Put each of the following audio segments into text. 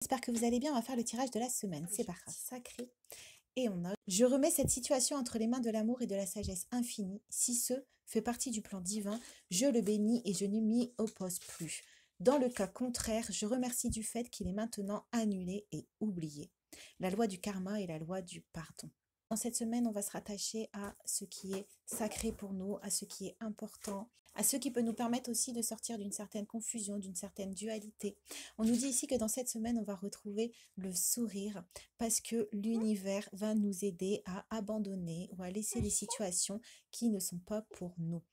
J'espère que vous allez bien. On va faire le tirage de la semaine. C'est parti. Sacré. Et on note. Je remets cette situation entre les mains de l'amour et de la sagesse infinie. Si ce fait partie du plan divin, je le bénis et je ne m'y oppose plus. Dans le cas contraire, je remercie du fait qu'il est maintenant annulé et oublié. La loi du karma et la loi du pardon. Dans cette semaine, on va se rattacher à ce qui est sacré pour nous, à ce qui est important, à ce qui peut nous permettre aussi de sortir d'une certaine confusion, d'une certaine dualité. On nous dit ici que dans cette semaine, on va retrouver le sourire parce que l'univers va nous aider à abandonner ou à laisser les situations qui ne sont pas pour nous.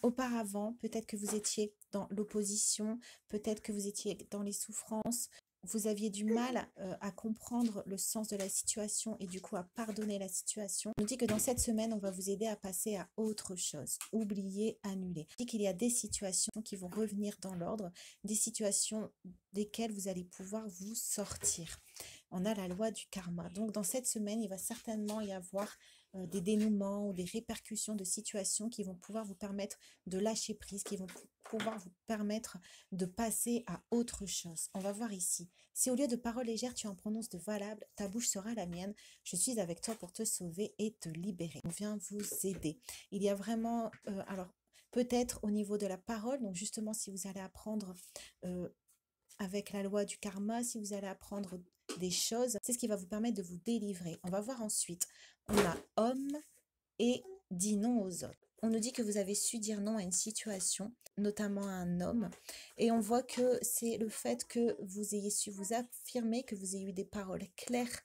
Auparavant, peut-être que vous étiez dans l'opposition, peut-être que vous étiez dans les souffrances, vous aviez du mal à comprendre le sens de la situation et du coup à pardonner la situation. On nous dit que dans cette semaine, on va vous aider à passer à autre chose, oublier, annuler. On dit qu'il y a des situations qui vont revenir dans l'ordre, des situations desquelles vous allez pouvoir vous sortir. On a la loi du karma. Donc dans cette semaine, il va certainement y avoir des dénouements ou des répercussions de situations qui vont pouvoir vous permettre de lâcher prise, qui vont pouvoir vous permettre de passer à autre chose. On va voir ici. Si au lieu de paroles légères, tu en prononces de valables, ta bouche sera la mienne. Je suis avec toi pour te sauver et te libérer. On vient vous aider. Il y a vraiment, alors peut-être au niveau de la parole, donc justement si vous allez apprendre avec la loi du karma, si vous allez apprendre des choses, c'est ce qui va vous permettre de vous délivrer. On va voir ensuite. On a homme et dit non aux autres. On nous dit que vous avez su dire non à une situation, notamment à un homme, et on voit que c'est le fait que vous ayez su vous affirmer, que vous ayez eu des paroles claires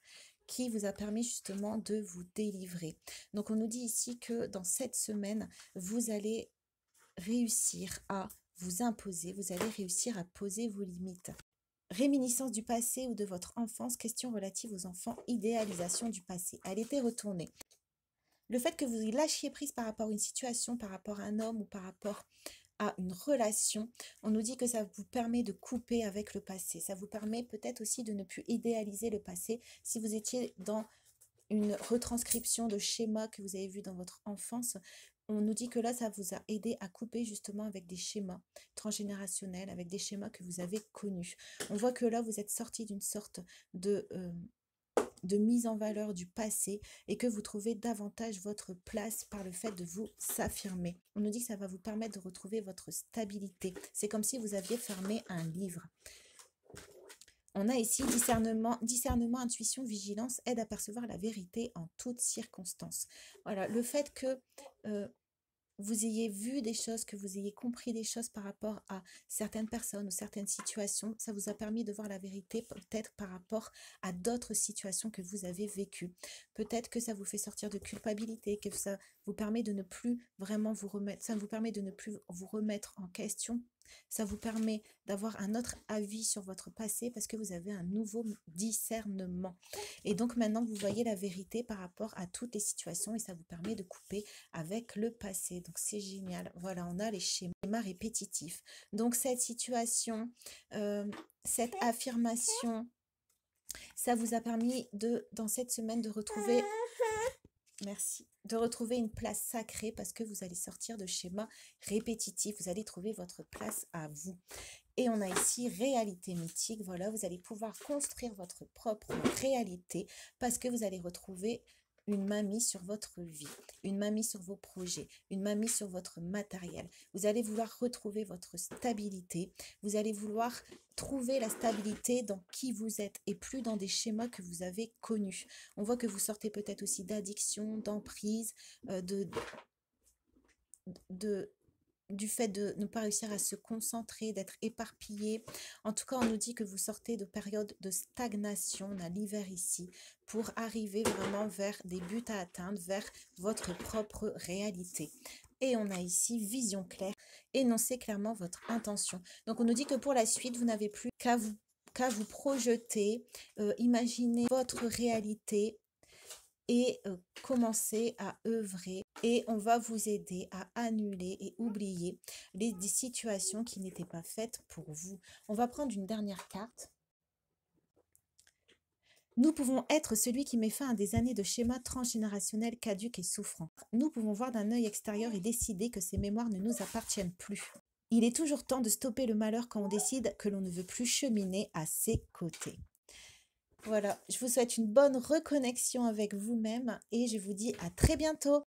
qui vous a permis justement de vous délivrer. Donc on nous dit ici que dans cette semaine, vous allez réussir à vous imposer, vous allez réussir à poser vos limites. Réminiscence du passé ou de votre enfance, questions relatives aux enfants, idéalisation du passé. Elle était retournée. Le fait que vous lâchiez prise par rapport à une situation, par rapport à un homme ou par rapport à une relation, on nous dit que ça vous permet de couper avec le passé. Ça vous permet peut-être aussi de ne plus idéaliser le passé. Si vous étiez dans une retranscription de schémas que vous avez vu dans votre enfance, on nous dit que là, ça vous a aidé à couper justement avec des schémas transgénérationnels, avec des schémas que vous avez connus. On voit que là, vous êtes sorti d'une sorte de mise en valeur du passé et que vous trouvez davantage votre place par le fait de vous s'affirmer. On nous dit que ça va vous permettre de retrouver votre stabilité. C'est comme si vous aviez fermé un livre. On a ici discernement, intuition, vigilance, aide à percevoir la vérité en toutes circonstances. Voilà, le fait que vous ayez vu des choses, que vous ayez compris des choses par rapport à certaines personnes ou certaines situations, ça vous a permis de voir la vérité peut-être par rapport à d'autres situations que vous avez vécues. Peut-être que ça vous fait sortir de culpabilité, que ça vous permet de ne plus vraiment vous remettre, ça vous permet de ne plus vous remettre en question. Ça vous permet d'avoir un autre avis sur votre passé parce que vous avez un nouveau discernement. Et donc maintenant, vous voyez la vérité par rapport à toutes les situations et ça vous permet de couper avec le passé. Donc c'est génial. Voilà, on a les schémas répétitifs. Donc cette situation, cette affirmation, ça vous a permis dans cette semaine de retrouver... Merci. De retrouver une place sacrée parce que vous allez sortir de schémas répétitifs. Vous allez trouver votre place à vous. Et on a ici réalité mythique. Voilà, vous allez pouvoir construire votre propre réalité parce que vous allez retrouver une main mise sur votre vie, une main mise sur vos projets, une main mise sur votre matériel. Vous allez vouloir retrouver votre stabilité. Vous allez vouloir trouver la stabilité dans qui vous êtes et plus dans des schémas que vous avez connus. On voit que vous sortez peut-être aussi d'addiction, d'emprise, du fait de ne pas réussir à se concentrer, d'être éparpillé. En tout cas, on nous dit que vous sortez de périodes de stagnation, on a l'hiver ici, pour arriver vraiment vers des buts à atteindre, vers votre propre réalité. Et on a ici vision claire, énoncez clairement votre intention. Donc on nous dit que pour la suite, vous n'avez plus qu'à vous projeter, imaginer votre réalité et commencer à œuvrer et on va vous aider à annuler et oublier des situations qui n'étaient pas faites pour vous. On va prendre une dernière carte. Nous pouvons être celui qui met fin à des années de schémas transgénérationnels caducs et souffrants. Nous pouvons voir d'un œil extérieur et décider que ces mémoires ne nous appartiennent plus. Il est toujours temps de stopper le malheur quand on décide que l'on ne veut plus cheminer à ses côtés. Voilà, je vous souhaite une bonne reconnexion avec vous-même et je vous dis à très bientôt.